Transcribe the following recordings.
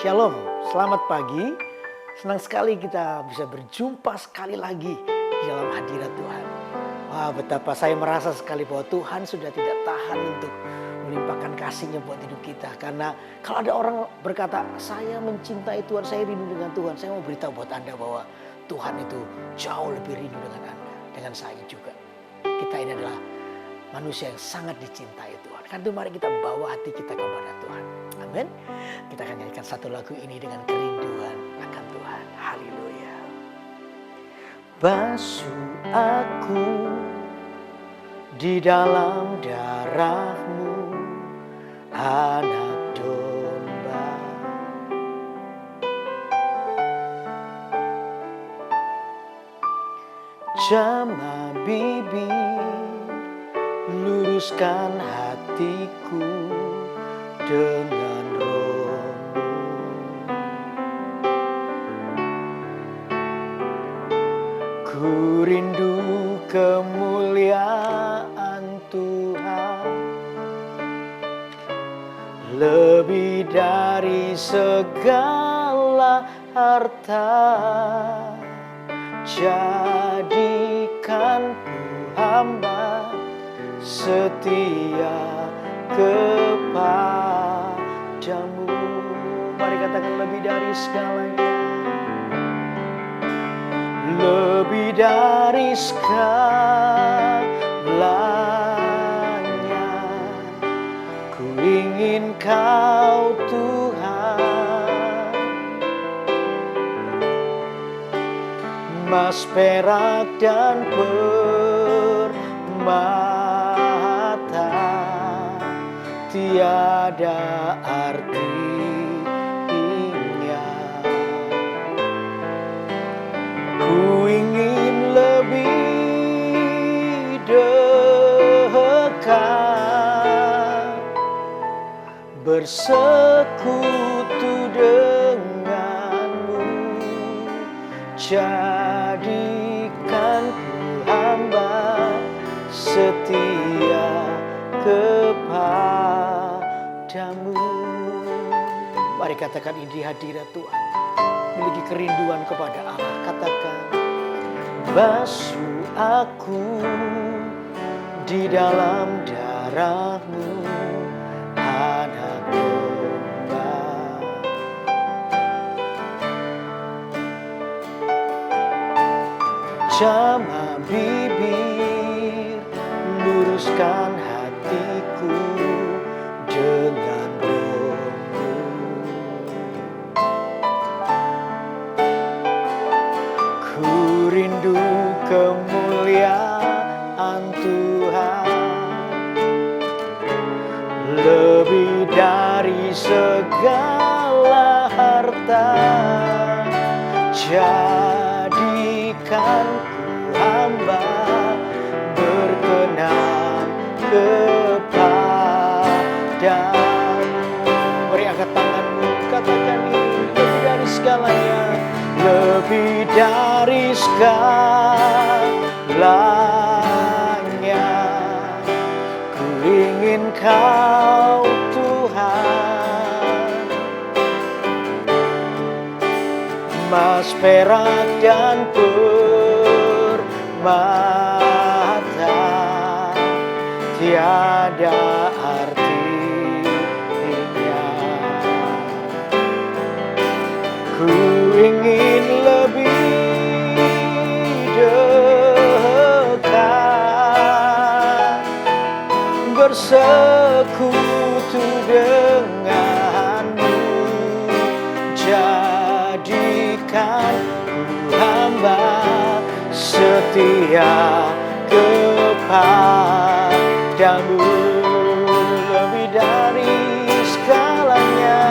Shalom, selamat pagi. Senang sekali kita bisa berjumpa sekali lagi di dalam hadirat Tuhan. Wah, betapa saya merasa sekali bahwa Tuhan sudah tidak tahan untuk melimpahkan kasih-Nya buat hidup kita. Karena kalau ada orang berkata, saya mencintai Tuhan, saya rindu dengan Tuhan. Saya mau beritahu buat Anda bahwa Tuhan itu jauh lebih rindu dengan Anda, dengan saya juga. Kita ini adalah manusia yang sangat dicintai Tuhan. Karena itu mari kita bawa hati kita kepada Tuhan. Amin. Kita akan nyanyikan satu lagu ini dengan kerinduan akan Tuhan. Haleluya. Basuh aku di dalam darah-Mu, anak domba. Jamah bibir, luruskan hatiku dengan Roh-Mu. Ku rindu kemuliaan Tuhan lebih dari segala harta. Jadikan ku hamba setia kepadamu. Mari katakan lebih dari segalanya. Lebih dari segalanya, ku ingin Kau Tuhan. Emas, perak, dan permata tiada artinya. Ku ingin lebih dekat, bersekutu denganmu. Jadikan ku hamba setia kepadamu. Mari katakan ini di hadirat Tuhan. Miliki kerinduan kepada Allah. Katakan, basuh aku di dalam darah-Mu, anak domba. Jamah bibir, luruskan hatiku dengan Roh-Mu. Ku rindu kemuliaan Tuhan lebih dari segala harta. Jadikan ku hamba berkenan kepadamu. Beri angkat tanganmu, katakan ini lebih dari segalanya. Lebih dari segalanya, ku ingin Kau Tuhan. Emas, perak, dan permata tiada artinya. Ku ingin lebih dekat, bersekutu denganmu. Jadikan ku hamba setia kepadamu. Lebih dari segalanya,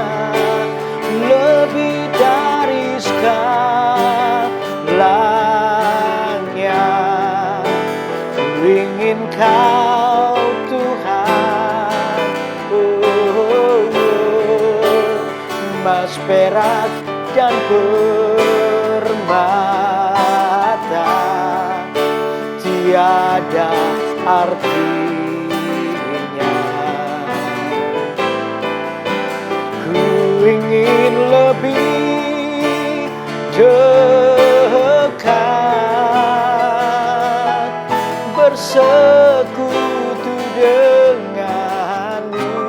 lebih dari segalanya, ku ingin Kau Tuhan. Emas, perak, dan permata tiada artinya. Ku ingin lebih dekat, bersekutu denganmu.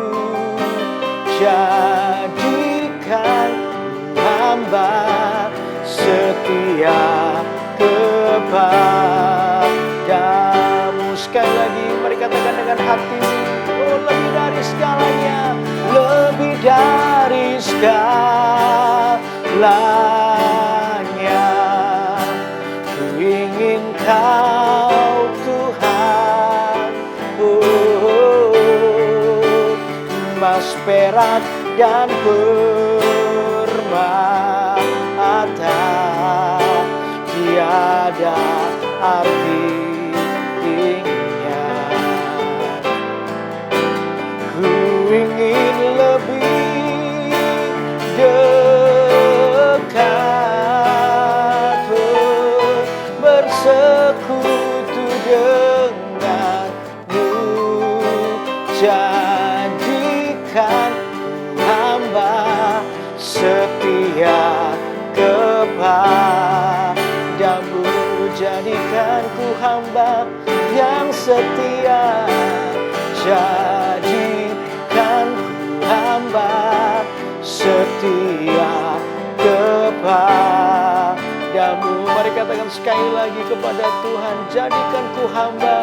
Jadikan hamba setia kepadamu. Sekali lagi mari katakan dengan hati, oh lebih dari segalanya, lebih dari segalanya, ku ingin Kau Tuhan. Emas, perak, dan permata tiada artinya. Ku ingin lebih dekat, bersekutu denganmu. Jadikan hamba setia kepadamu. Jadikan ku hamba yang setia. Jadikan ku hamba setia kepadamu. Mari katakan sekali lagi kepada Tuhan, jadikan ku hamba.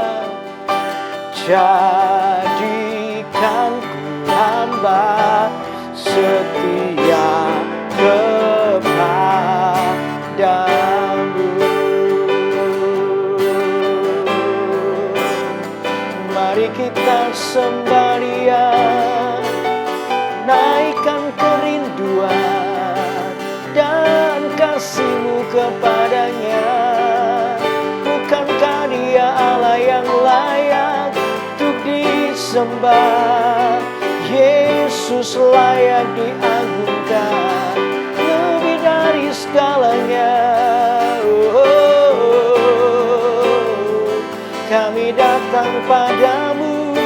Jadikan ku hamba setia kepadamu. Mari kita sembah Dia, naikkan kerinduan dan kasih-Mu kepadanya. Bukankah Dia Allah yang layak untuk disembah? Yesus layak diagungkan lebih dari segalanya. Kami datang padamu,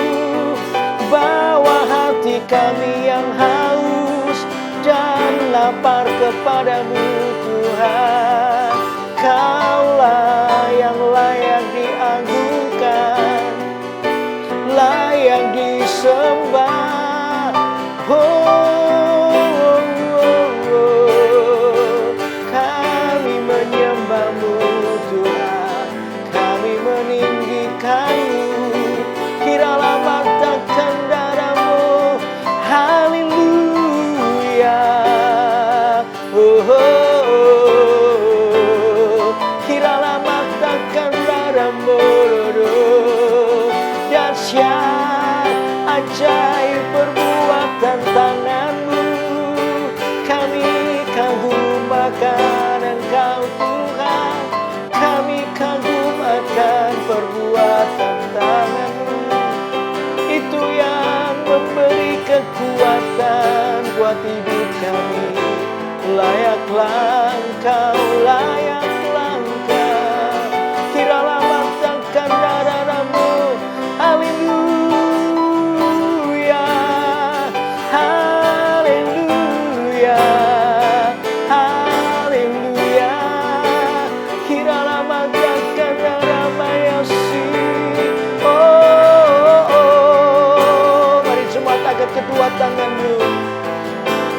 bawa hati kami yang haus dan lapar kepadamu Tuhan. Kaulah yang layak diagungkan, layak disembah. Kami menyembah-Mu Tuhan, kami meninggikan-Mu. Kiralah matakan darah-Mu, haleluya. Kiralah matakan darah-Mu, dahsyat ajaib perbuatan tangan-Mu. Kami kagum akan Engkau Tuhan, kami kagum akan perbuatan tangan-Mu. Itu yang memberi kekuatan buat hidup kami. Layaklah Engkau, layaklah Engkau. Kiralah matakan darah-Mu, haleluya, haleluya, haleluya. Kiralah matakan darah-Mu, Yesus. Oh, mari semua angkat kedua tangan-Mu,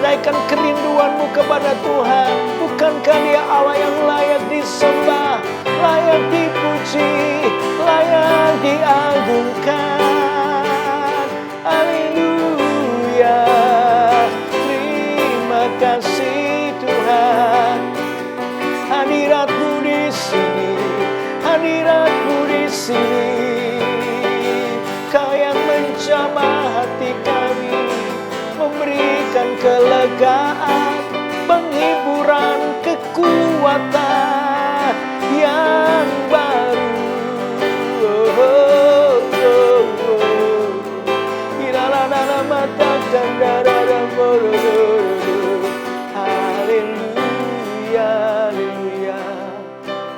naikkan kerinduan-Mu kepada Tuhan. Bukankah Dia Allah yang layak disembah, layak dipuji, layak diagungkan. Haleluya. Terima kasih Tuhan. Hadirat-Mu di sini, hadirat-Mu di sini. Kau yang menjamah hati kami, memberikan kelegaan, penghiburan, kekuatan yang baru. Kiralah dalam mata darah dan bodoh. Haleluya, haleluya,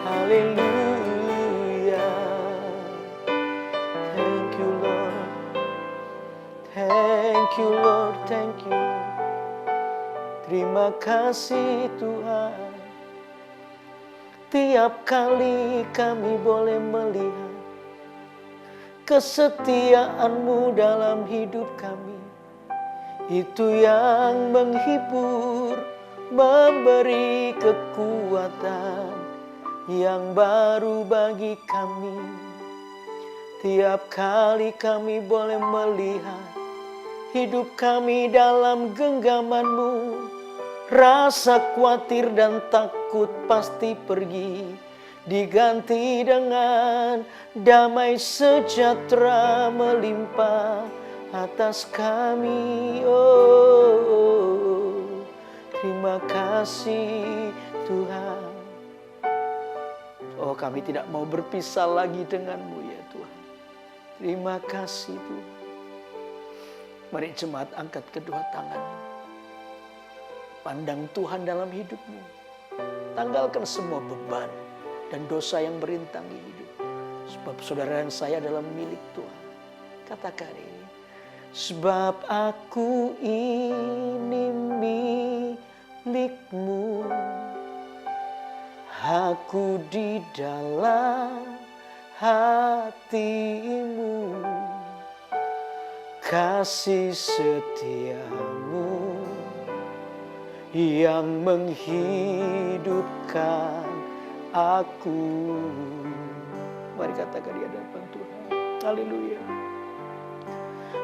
haleluya. Thank you Lord, thank you Lord, thank you. Terima kasih Tuhan. Tiap kali kami boleh melihat kesetiaan-Mu dalam hidup kami, itu yang menghibur, memberi kekuatan yang baru bagi kami. Tiap kali kami boleh melihat hidup kami dalam genggaman-Mu, rasa khawatir dan takut pasti pergi, diganti dengan damai sejahtera melimpah atas kami. Oh, terima kasih Tuhan. Oh, kami tidak mau berpisah lagi dengan-Mu ya Tuhan. Terima kasih Tuhan. Mari jemaat angkat kedua tangan. Pandang Tuhan dalam hidupmu. Tanggalkan semua beban dan dosa yang merintangi hidup. Sebab saudara dan saya adalah milik Tuhan. Katakan ini. Sebab aku ini milik-Mu. Aku di dalam hati-Mu. Kasih setia-Mu yang menghidupkan aku. Mari katakan di hadapan Tuhan. Haleluya.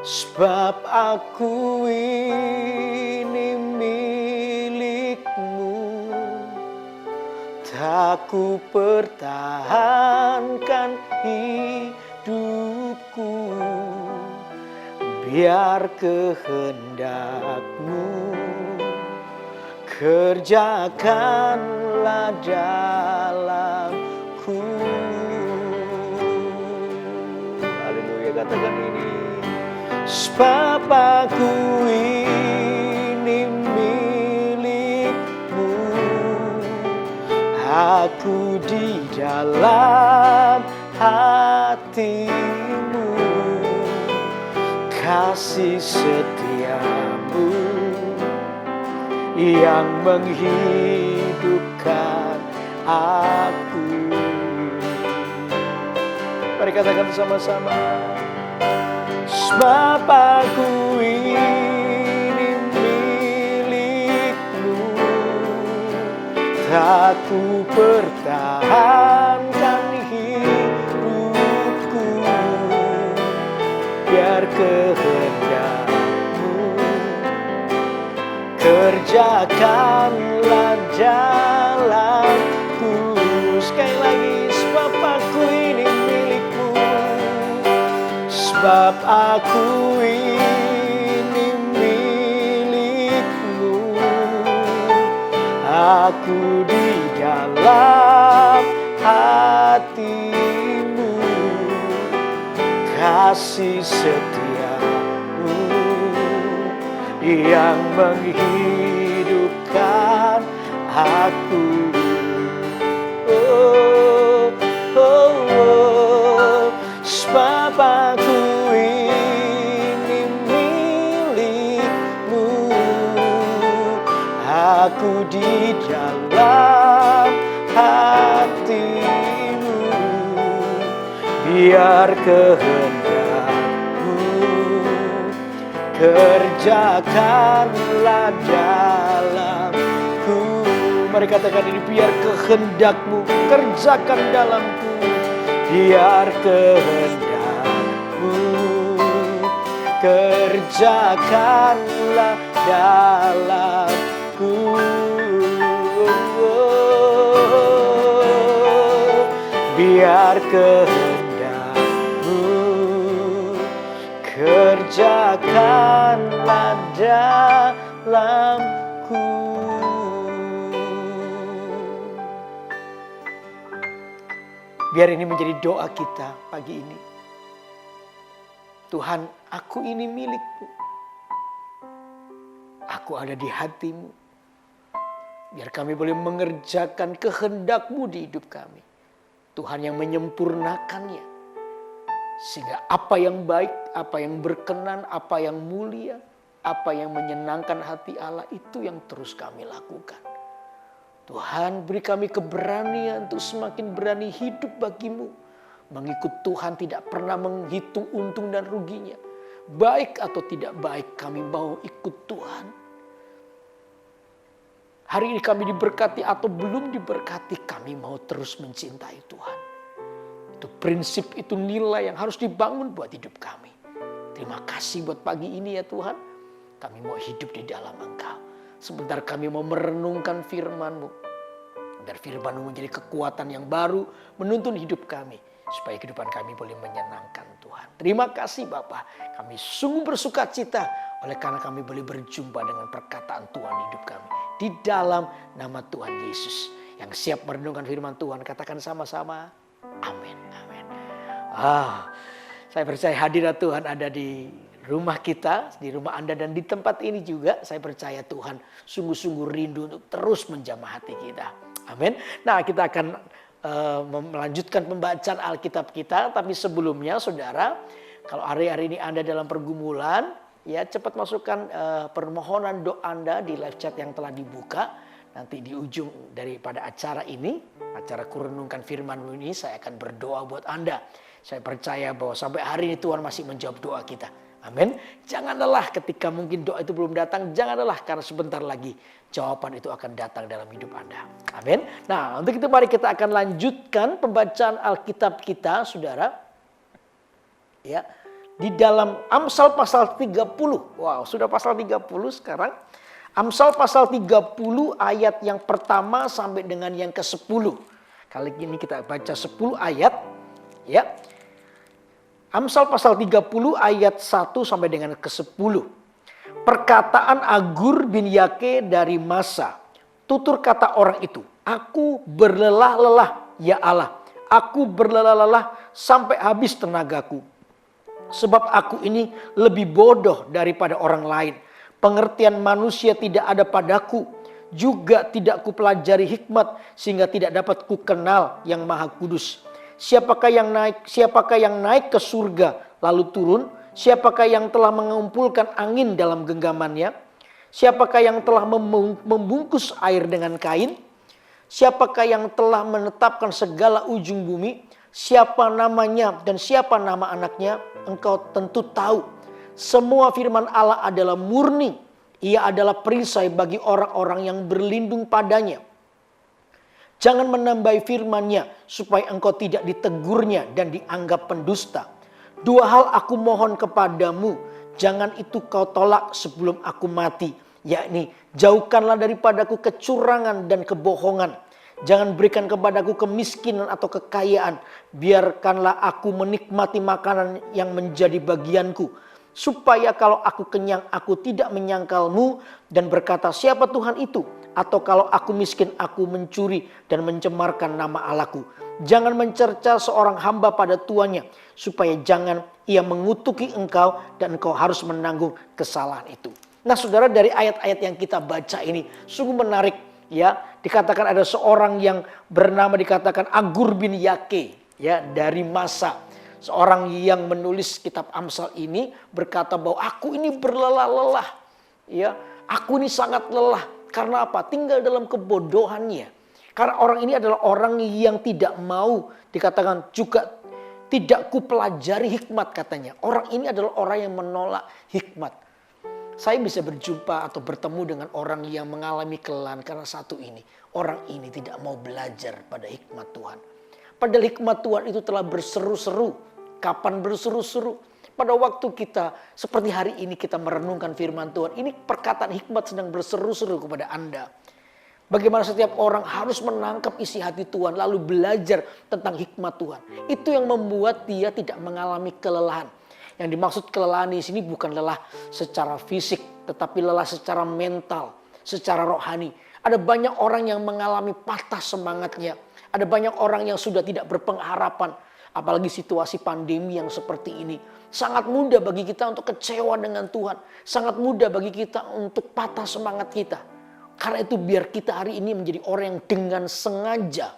Sebab aku ini milik-Mu, tak ku pertahankan hidupku, biar kehendak-Mu kerjakanlah dalamku. Haleluya, katakan ini. Sebab aku ini milik-Mu, aku di dalam hati-Mu. Kasih setia-Mu yang menghidupkan aku. Mari katakan bersama-sama. Sebab aku ini milik-Mu, tak ku pertahankan hidupku, biar kehendak-Mu kerjakanlah dalamku. Sekali lagi. Sebab aku ini milik-Mu, sebab aku ini milik-Mu, aku di dalam hati-Mu. Kasih setia-Mu yang menghidupkan aku. Oh, oh, oh. Sebab aku ini milik-Mu, aku di dalam hati-Mu, biar kehendak-Mu kerjakanlah dalamku. Mari katakan ini. Biar kehendak-Mu kerjakan dalamku, biar kehendak-Mu kerjakanlah dalamku. Biar kehendak-Mu kerjakanlah dalamku. Biar ini menjadi doa kita pagi ini. Tuhan, aku ini milik-Mu. Aku ada di hati-Mu. Biar kami boleh mengerjakan kehendak-Mu di hidup kami. Tuhan yang menyempurnakannya. Sehingga apa yang baik, apa yang berkenan, apa yang mulia apa yang menyenangkan hati Allah itu yang terus kami lakukan. Tuhan, beri kami keberanian untuk semakin berani hidup bagimu. Mengikut Tuhan tidak pernah menghitung untung dan ruginya. Baik atau tidak baik, kami mau ikut Tuhan. Hari ini kami diberkati atau belum diberkati, kami mau terus mencintai Tuhan. Itu prinsip, itu nilai yang harus dibangun buat hidup kami. Terima kasih buat pagi ini ya Tuhan. Kami mau hidup di dalam Engkau. Sebentar kami mau merenungkan firman-Mu. Biar firman-Mu menjadi kekuatan yang baru menuntun hidup kami. Supaya kehidupan kami boleh menyenangkan Tuhan. Terima kasih Bapa. Kami sungguh bersuka cita oleh karena kami boleh berjumpa dengan perkataan Tuhan hidup kami. Di dalam nama Tuhan Yesus. Yang siap merenungkan firman Tuhan. Katakan sama-sama. Amin. Amin. Saya percaya hadirat Tuhan ada di rumah kita, di rumah Anda dan di tempat ini juga. Saya percaya Tuhan sungguh-sungguh rindu untuk terus menjamah hati kita. Amin. Nah, kita akan melanjutkan pembacaan Alkitab kita. Tapi sebelumnya saudara, kalau hari-hari ini Anda dalam pergumulan, ya cepat masukkan permohonan doa Anda di live chat yang telah dibuka. Nanti di ujung daripada acara ini, acara kurenungkan firman ini, saya akan berdoa buat Anda. Saya percaya bahwa sampai hari ini Tuhan masih menjawab doa kita. Amin. Jangan lelah ketika mungkin doa itu belum datang. Jangan lelah karena sebentar lagi jawaban itu akan datang dalam hidup Anda. Amin. Nah, untuk itu mari kita akan lanjutkan pembacaan Alkitab kita, saudara. Ya, di dalam Amsal pasal 30. Wow, sudah pasal 30 sekarang. Amsal pasal 30 ayat yang pertama sampai dengan yang ke-10. Kali ini kita baca 10 ayat. Ya. Amsal pasal 30 ayat 1 sampai dengan ke-10. Perkataan Agur bin Yake dari Masa. Tutur kata orang itu, aku berlelah-lelah ya Allah. Aku berlelah-lelah sampai habis tenagaku. Sebab aku ini lebih bodoh daripada orang lain. Pengertian manusia tidak ada padaku. Juga tidak kupelajari hikmat sehingga tidak dapat kukenal yang maha kudus. Siapakah yang naik ke surga lalu turun? Siapakah yang telah mengumpulkan angin dalam genggamannya? Siapakah yang telah membungkus air dengan kain? Siapakah yang telah menetapkan segala ujung bumi? Siapa namanya dan siapa nama anaknya? Engkau tentu tahu. Semua firman Allah adalah murni. Ia adalah perisai bagi orang-orang yang berlindung padanya. Jangan menambahi firman-Nya supaya engkau tidak ditegurnya dan dianggap pendusta. Dua hal aku mohon kepadamu, jangan itu kau tolak sebelum aku mati. Yakni jauhkanlah daripadaku kecurangan dan kebohongan. Jangan berikan kepadaku kemiskinan atau kekayaan. Biarkanlah aku menikmati makanan yang menjadi bagianku. Supaya kalau aku kenyang aku tidak menyangkalmu dan berkata siapa Tuhan itu. Atau kalau aku miskin aku mencuri dan mencemarkan nama Allahku. Jangan mencerca seorang hamba pada tuannya. Supaya jangan ia mengutuki engkau dan engkau harus menanggung kesalahan itu. Nah saudara, dari ayat-ayat yang kita baca ini sungguh menarik ya. Dikatakan ada seorang yang bernama dikatakan Agur bin Yake ya, dari Masa. Seorang yang menulis kitab Amsal ini berkata bahwa aku ini berlelah-lelah ya. Aku ini sangat lelah. Karena apa? Tinggal dalam kebodohannya. Karena orang ini adalah orang yang tidak mau dikatakan juga tidak kupelajari hikmat katanya. Orang ini adalah orang yang menolak hikmat. Saya bisa berjumpa atau bertemu dengan orang yang mengalami kelelahan karena satu ini. Orang ini tidak mau belajar pada hikmat Tuhan. Padahal hikmat Tuhan itu telah berseru-seru. Kapan berseru-seru? Pada waktu kita seperti hari ini kita merenungkan firman Tuhan. Ini perkataan hikmat sedang berseru-seru kepada Anda. Bagaimana setiap orang harus menangkap isi hati Tuhan. Lalu belajar tentang hikmat Tuhan. Itu yang membuat dia tidak mengalami kelelahan. Yang dimaksud kelelahan di sini bukan lelah secara fisik. Tetapi lelah secara mental. Secara rohani. Ada banyak orang yang mengalami patah semangatnya. Ada banyak orang yang sudah tidak berpengharapan. Apalagi situasi pandemi yang seperti ini. Sangat mudah bagi kita untuk kecewa dengan Tuhan. Sangat mudah bagi kita untuk patah semangat kita. Karena itu biar kita hari ini menjadi orang yang dengan sengaja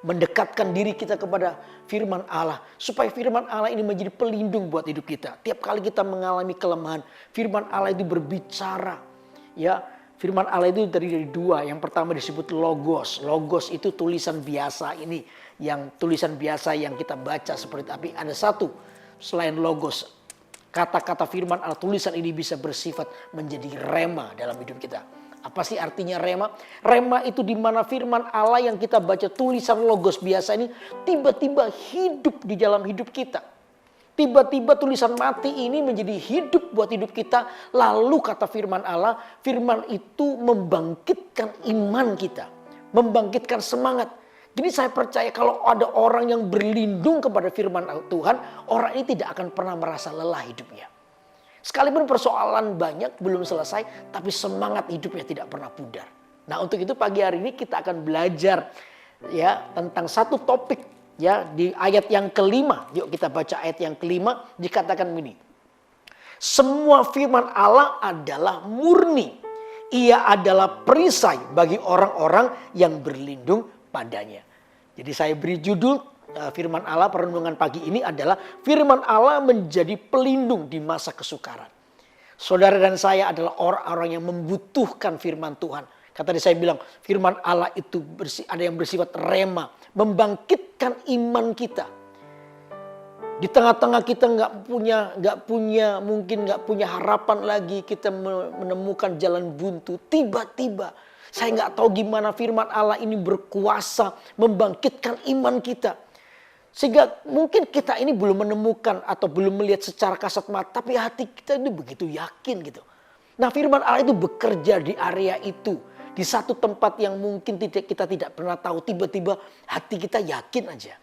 mendekatkan diri kita kepada firman Allah. Supaya firman Allah ini menjadi pelindung buat hidup kita. Tiap kali kita mengalami kelemahan, firman Allah itu berbicara. Ya, firman Allah itu terdiri dari dua. Yang pertama disebut logos. Logos itu tulisan biasa ini. Yang tulisan biasa yang kita baca seperti, tapi ada satu selain logos. Kata-kata firman Allah, tulisan ini bisa bersifat menjadi rema dalam hidup kita. Apa sih artinya rema? Rema itu di mana firman Allah yang kita baca, tulisan logos biasa ini tiba-tiba hidup di dalam hidup kita. Tiba-tiba tulisan mati ini menjadi hidup buat hidup kita. Lalu kata firman Allah, firman itu membangkitkan iman kita. Membangkitkan semangat. Jadi saya percaya kalau ada orang yang berlindung kepada firman Tuhan, orang ini tidak akan pernah merasa lelah hidupnya. Sekalipun persoalan banyak belum selesai, tapi semangat hidupnya tidak pernah pudar. Nah, untuk itu pagi hari ini kita akan belajar ya tentang satu topik ya di ayat yang kelima. Yuk kita baca ayat yang kelima, dikatakan begini. Semua firman Allah adalah murni. Ia adalah perisai bagi orang-orang yang berlindung padanya. Jadi saya beri judul firman Allah perenungan pagi ini adalah firman Allah menjadi pelindung di masa kesukaran. Saudara dan saya adalah orang-orang yang membutuhkan firman Tuhan. Kata saya bilang firman Allah itu ada yang bersifat rema, membangkitkan iman kita. Di tengah-tengah kita mungkin nggak punya harapan lagi, kita menemukan jalan buntu. Tiba-tiba saya nggak tahu gimana firman Allah ini berkuasa membangkitkan iman kita. Sehingga mungkin kita ini belum menemukan atau belum melihat secara kasat mata, tapi hati kita itu begitu yakin gitu. Nah, firman Allah itu bekerja di area itu. Di satu tempat yang mungkin kita tidak pernah tahu, tiba-tiba hati kita yakin aja.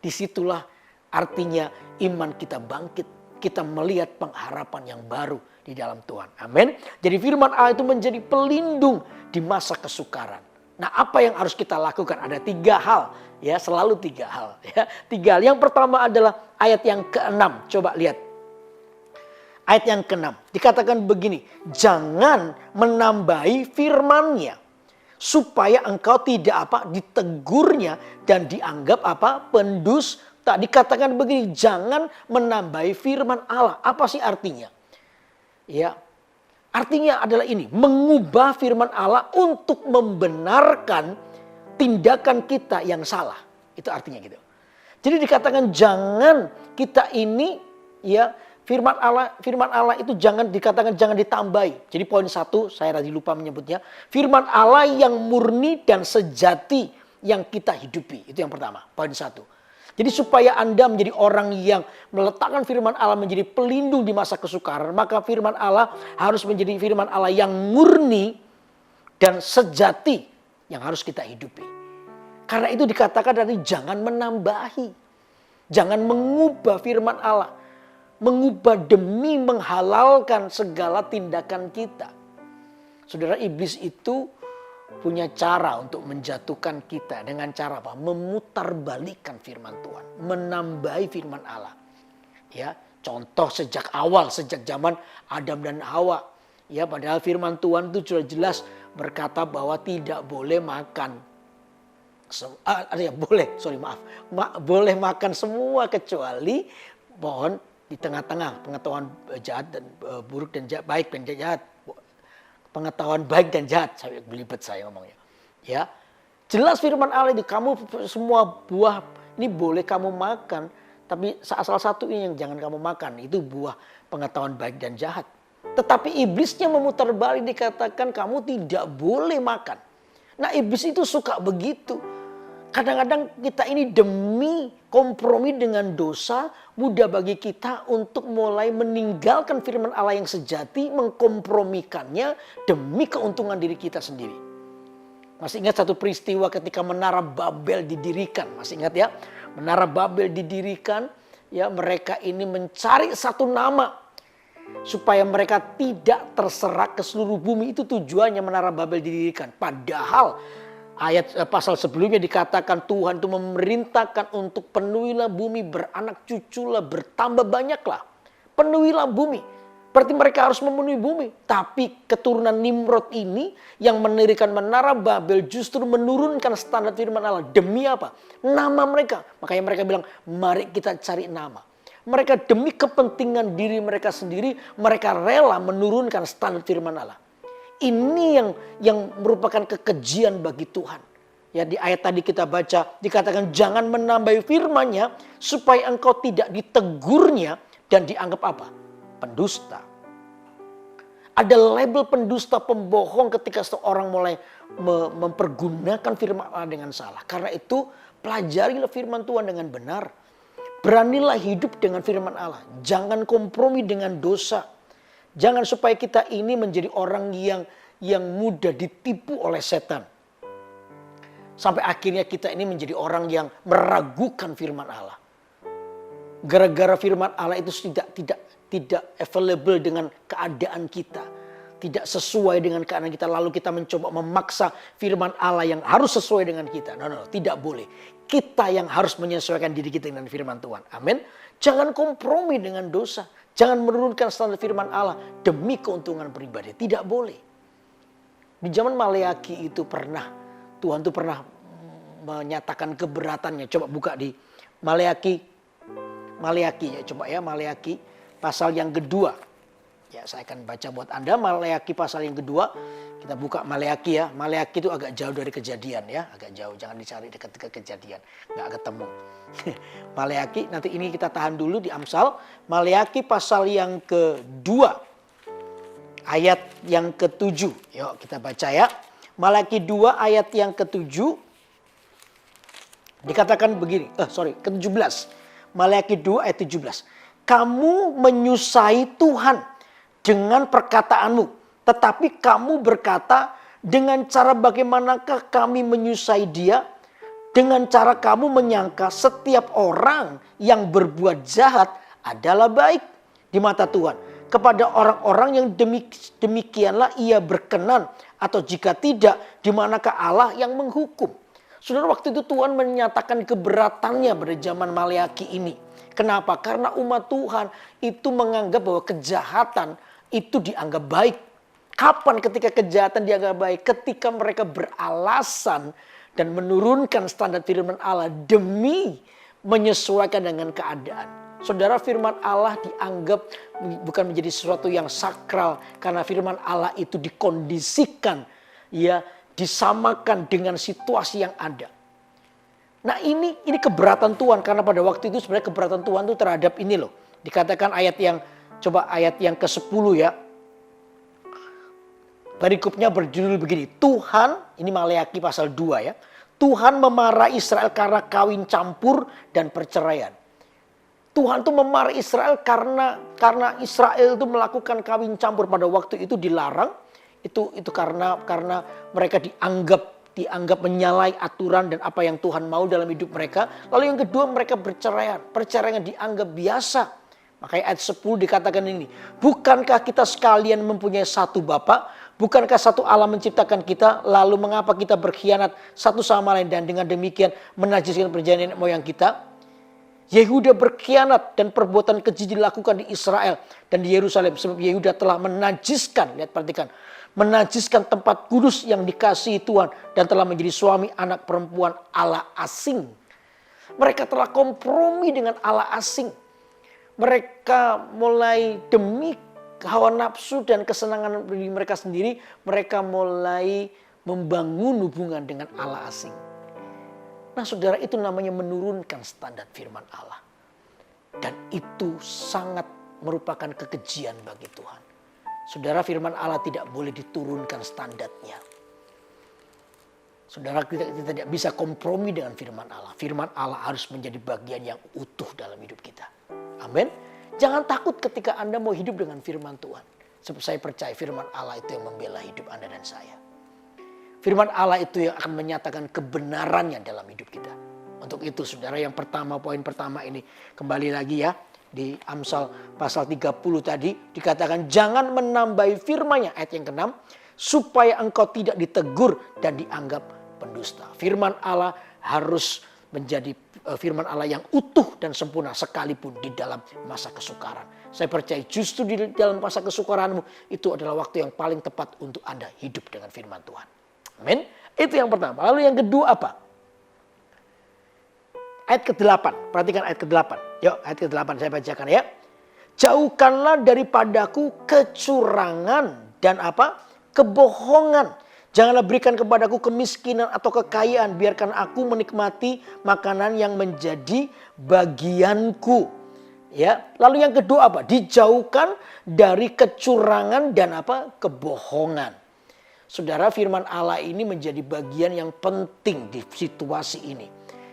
Disitulah artinya iman kita bangkit. Kita melihat pengharapan yang baru di dalam Tuhan. Amin. Jadi firman Allah itu menjadi pelindung di masa kesukaran. Nah, apa yang harus kita lakukan? Ada 3 hal. Ya, selalu 3 hal. Ya, 3 hal. Yang pertama adalah ayat yang ke-6. Coba lihat. Ayat yang ke-6. Dikatakan begini. Jangan menambahi firman-Nya. Supaya engkau tidak ditegurnya dan dianggap pendusta. Dikatakan begini. Jangan menambahi firman Allah. Apa sih artinya? Ya. Artinya adalah ini. Mengubah firman Allah untuk membenarkan tindakan kita yang salah. Itu artinya gitu. Jadi dikatakan jangan kita ini ya firman Allah itu jangan ditambahi. Jadi poin 1 saya tadi lupa menyebutnya. Firman Allah yang murni dan sejati yang kita hidupi. Itu yang pertama, poin 1. Jadi supaya Anda menjadi orang yang meletakkan firman Allah menjadi pelindung di masa kesukaran, maka firman Allah harus menjadi firman Allah yang murni dan sejati yang harus kita hidupi. Karena itu dikatakan tadi jangan menambahi. Jangan mengubah firman Allah. Mengubah demi menghalalkan segala tindakan kita. Saudara, iblis itu punya cara untuk menjatuhkan kita dengan cara apa? Memutarbalikkan firman Tuhan, menambahi firman Allah. Ya, contoh sejak awal, sejak zaman Adam dan Hawa. Ya, padahal firman Tuhan itu sudah jelas berkata bahwa tidak boleh makan. Boleh makan semua kecuali pohon di tengah-tengah pengetahuan jahat dan buruk dan jahat, baik dan jahat. Pengetahuan baik dan jahat, saya belibet saya ngomongnya. Ya, jelas firman Allah itu kamu semua buah ini boleh kamu makan, tapi salah satu ini yang jangan kamu makan, itu buah pengetahuan baik dan jahat. Tetapi iblisnya memutarbalik, dikatakan kamu tidak boleh makan. Nah, iblis itu suka begitu. Kadang-kadang kita ini demi kompromi dengan dosa, mudah bagi kita untuk mulai meninggalkan firman Allah yang sejati, mengkompromikannya demi keuntungan diri kita sendiri. Masih ingat satu peristiwa ketika Menara Babel didirikan? Masih ingat ya? Menara Babel didirikan, ya mereka ini mencari satu nama supaya mereka tidak terserak ke seluruh bumi. Itu tujuannya Menara Babel didirikan. Padahal pasal sebelumnya dikatakan Tuhan itu memerintahkan untuk penuhilah bumi, beranak cuculah, bertambah banyaklah. Penuhilah bumi. Berarti mereka harus memenuhi bumi. Tapi keturunan Nimrod ini yang mendirikan menara Babel justru menurunkan standar firman Allah. Demi apa? Nama mereka. Makanya mereka bilang, mari kita cari nama. Mereka demi kepentingan diri mereka sendiri, mereka rela menurunkan standar firman Allah. Ini yang merupakan kekejian bagi Tuhan. Ya, di ayat tadi kita baca, dikatakan jangan menambahi firman-Nya supaya engkau tidak ditegurnya dan dianggap apa? Pendusta. Ada label pendusta, pembohong ketika seorang mulai mempergunakan firman Allah dengan salah. Karena itu pelajarilah firman Tuhan dengan benar. Beranilah hidup dengan firman Allah. Jangan kompromi dengan dosa. Jangan supaya kita ini menjadi orang yang mudah ditipu oleh setan. Sampai akhirnya kita ini menjadi orang yang meragukan firman Allah. Gara-gara firman Allah itu tidak available dengan keadaan kita. Tidak sesuai dengan keadaan kita. Lalu kita mencoba memaksa firman Allah yang harus sesuai dengan kita. No, tidak boleh. Kita yang harus menyesuaikan diri kita dengan firman Tuhan. Amin. Jangan kompromi dengan dosa. Jangan menurunkan standar firman Allah demi keuntungan pribadi. Tidak boleh. Di zaman Maleaki itu Tuhan itu pernah menyatakan keberatannya. Coba buka di Maleaki ya, coba ya, Maleaki pasal yang kedua. Ya, saya akan baca buat Anda Maleaki pasal yang kedua. Kita buka Maleaki ya. Maleaki itu agak jauh dari Kejadian ya, agak jauh. Jangan dicari dekat-dekat Kejadian, nggak ketemu. Maleaki, nanti ini kita tahan dulu di Amsal. Maleaki pasal yang kedua, ayat yang ke-7. Yuk kita baca ya. Maleaki 2 ayat yang ke-7. Dikatakan begini, ke-17. Maleaki 2 ayat 17. Kamu menyusahi Tuhan dengan perkataanmu, tetapi kamu berkata, dengan cara bagaimanakah kami menyusahi Dia? Dengan cara kamu menyangka setiap orang yang berbuat jahat adalah baik di mata Tuhan. Kepada orang-orang yang demikianlah Ia berkenan, atau jika tidak, di manakah Allah yang menghukum? Saudara, waktu itu Tuhan menyatakan keberatannya pada zaman Maleaki ini. Kenapa? Karena umat Tuhan itu menganggap bahwa kejahatan itu dianggap baik. Kapan ketika kejahatan dianggap baik? Ketika mereka beralasan dan menurunkan standar firman Allah demi menyesuaikan dengan keadaan. Saudara, firman Allah dianggap bukan menjadi sesuatu yang sakral. Karena firman Allah itu dikondisikan, ya, disamakan dengan situasi yang ada. Nah ini keberatan Tuhan, karena pada waktu itu sebenarnya keberatan Tuhan itu terhadap ini loh. Dikatakan ayat yang ke-10 ya. Perikopnya berjudul begini. Tuhan, ini Maleaki pasal 2 ya. Tuhan memarahi Israel karena kawin campur dan perceraian. Tuhan tuh memarahi Israel karena Israel itu melakukan kawin campur. Pada waktu itu dilarang. Itu karena mereka dianggap menyalahi aturan dan apa yang Tuhan mau dalam hidup mereka. Lalu yang kedua, mereka berceraian. Perceraian dianggap biasa. Makanya ayat 10 dikatakan ini. Bukankah kita sekalian mempunyai satu Bapa? Bukankah satu Allah menciptakan kita? Lalu mengapa kita berkhianat satu sama lain dan dengan demikian menajiskan perjanjian moyang kita? Yehuda berkhianat dan perbuatan keji dilakukan di Israel dan di Yerusalem. Sebab Yehuda telah menajiskan, lihat perhatikan, menajiskan tempat kudus yang dikasihi Tuhan dan telah menjadi suami anak perempuan Allah asing. Mereka telah kompromi dengan Allah asing. Mereka mulai demi hawa nafsu dan kesenangan diri mereka sendiri, mereka mulai membangun hubungan dengan Allah asing. Nah saudara, itu namanya menurunkan standar firman Allah. Dan itu sangat merupakan kekejian bagi Tuhan. Saudara, firman Allah tidak boleh diturunkan standarnya. Saudara, kita tidak bisa kompromi dengan firman Allah. Firman Allah harus menjadi bagian yang utuh dalam hidup kita. Amin. Jangan takut ketika Anda mau hidup dengan firman Tuhan. Sebab saya percaya firman Allah itu yang membela hidup Anda dan saya. Firman Allah itu yang akan menyatakan kebenarannya dalam hidup kita. Untuk itu saudara, yang pertama, poin pertama ini kembali lagi ya. Di Amsal pasal 30 tadi dikatakan jangan menambahi firman-Nya, ayat yang ke-6, supaya engkau tidak ditegur dan dianggap pendusta. Firman Allah harus menjadi firman Allah yang utuh dan sempurna sekalipun di dalam masa kesukaran. Saya percaya justru di dalam masa kesukaranmu itu adalah waktu yang paling tepat untuk Anda hidup dengan firman Tuhan. Amin. Itu yang pertama. Lalu yang kedua apa? Ayat ke-8. Perhatikan ayat ke-8. Yuk ayat ke-8 saya bacakan ya. Jauhkanlah daripadaku kecurangan dan apa? Kebohongan. Janganlah berikan kepadaku kemiskinan atau kekayaan. Biarkan aku menikmati makanan yang menjadi bagianku. Ya, lalu yang kedua apa? Dijauhkan dari kecurangan dan apa? Kebohongan. Saudara, firman Allah ini menjadi bagian yang penting di situasi ini.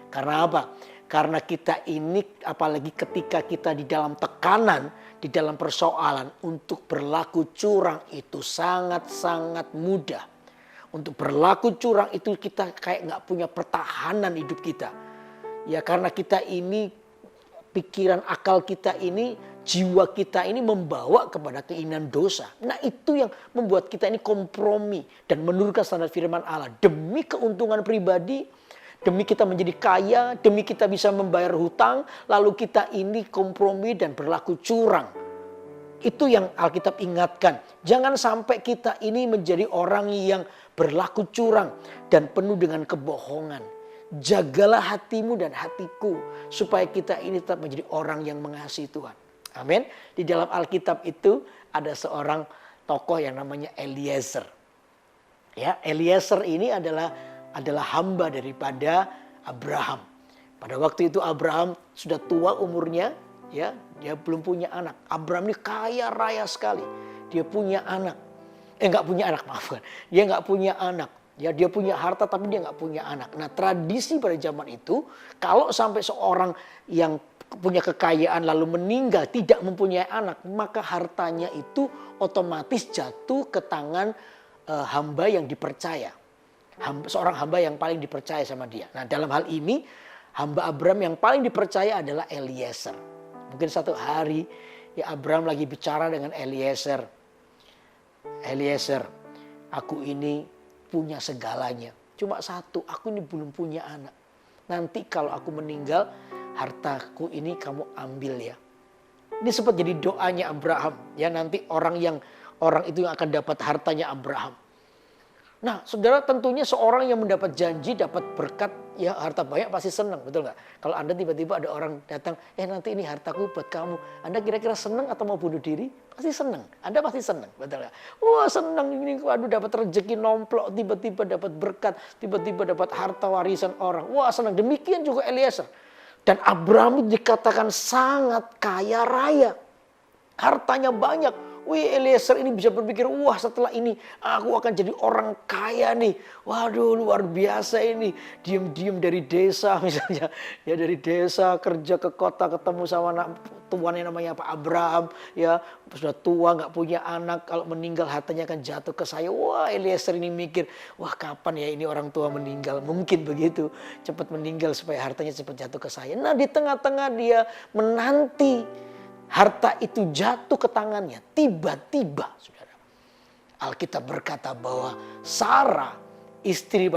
Karena apa? Karena kita ini apalagi ketika kita di dalam tekanan, di dalam persoalan untuk berlaku curang itu sangat-sangat mudah. Untuk berlaku curang itu kita kayak gak punya pertahanan hidup kita. Ya karena kita ini, pikiran akal kita ini, jiwa kita ini membawa kepada keinginan dosa. Nah itu yang membuat kita ini kompromi dan menurunkan standar firman Allah. Demi keuntungan pribadi, demi kita menjadi kaya, demi kita bisa membayar hutang, lalu kita ini kompromi dan berlaku curang. Itu yang Alkitab ingatkan. Jangan sampai kita ini menjadi orang yang berlaku curang dan penuh dengan kebohongan. Jagalah hatimu dan hatiku supaya kita ini tetap menjadi orang yang mengasihi Tuhan. Amin. Di dalam Alkitab itu ada seorang tokoh yang namanya Eliezer. Ya, Eliezer ini adalah hamba daripada Abraham. Pada waktu itu Abraham sudah tua umurnya, ya, dia belum punya anak. Abraham ini kaya raya sekali. Dia punya anak. Enggak punya anak, maaf. Dia enggak punya anak. Ya, dia punya harta tapi dia enggak punya anak. Nah, tradisi pada zaman itu kalau sampai seorang yang punya kekayaan lalu meninggal tidak mempunyai anak, maka hartanya itu otomatis jatuh ke tangan hamba yang dipercaya. Seorang hamba yang paling dipercaya sama dia. Nah, dalam hal ini hamba Abraham yang paling dipercaya adalah Eliezer. Mungkin satu hari ya Abraham lagi bicara dengan Eliezer. Eliezer, aku ini punya segalanya. Cuma satu, aku ini belum punya anak. Nanti kalau aku meninggal, hartaku ini kamu ambil ya. Ini sempat jadi doanya Abraham. Ya nanti orang itu yang akan dapat hartanya Abraham. Nah saudara, tentunya seorang yang mendapat janji, dapat berkat, ya harta banyak pasti senang, betul nggak? Kalau Anda tiba-tiba ada orang datang, nanti ini hartaku buat kamu. Anda kira-kira senang atau mau bunuh diri? Pasti senang. Anda pasti senang, betul nggak? Wah senang ini, waduh dapat rezeki nomplok, tiba-tiba dapat berkat, tiba-tiba dapat harta warisan orang. Wah senang. Demikian juga Eliezer. Dan Abraham dikatakan sangat kaya raya. Hartanya banyak. Wih, Eliezer ini bisa berpikir, wah setelah ini aku akan jadi orang kaya nih. Waduh luar biasa ini. Diam-diam dari desa misalnya. Ya dari desa kerja ke kota ketemu sama anak tuannya namanya Pak Abraham. Ya sudah tua gak punya anak. Kalau meninggal hartanya akan jatuh ke saya. Wah Eliezer ini mikir, wah kapan ya ini orang tua meninggal. Mungkin begitu. Cepat meninggal supaya hartanya cepat jatuh ke saya. Nah di tengah-tengah dia menanti harta itu jatuh ke tangannya. Tiba-tiba, saudara, Alkitab berkata bahwa Sarah, istri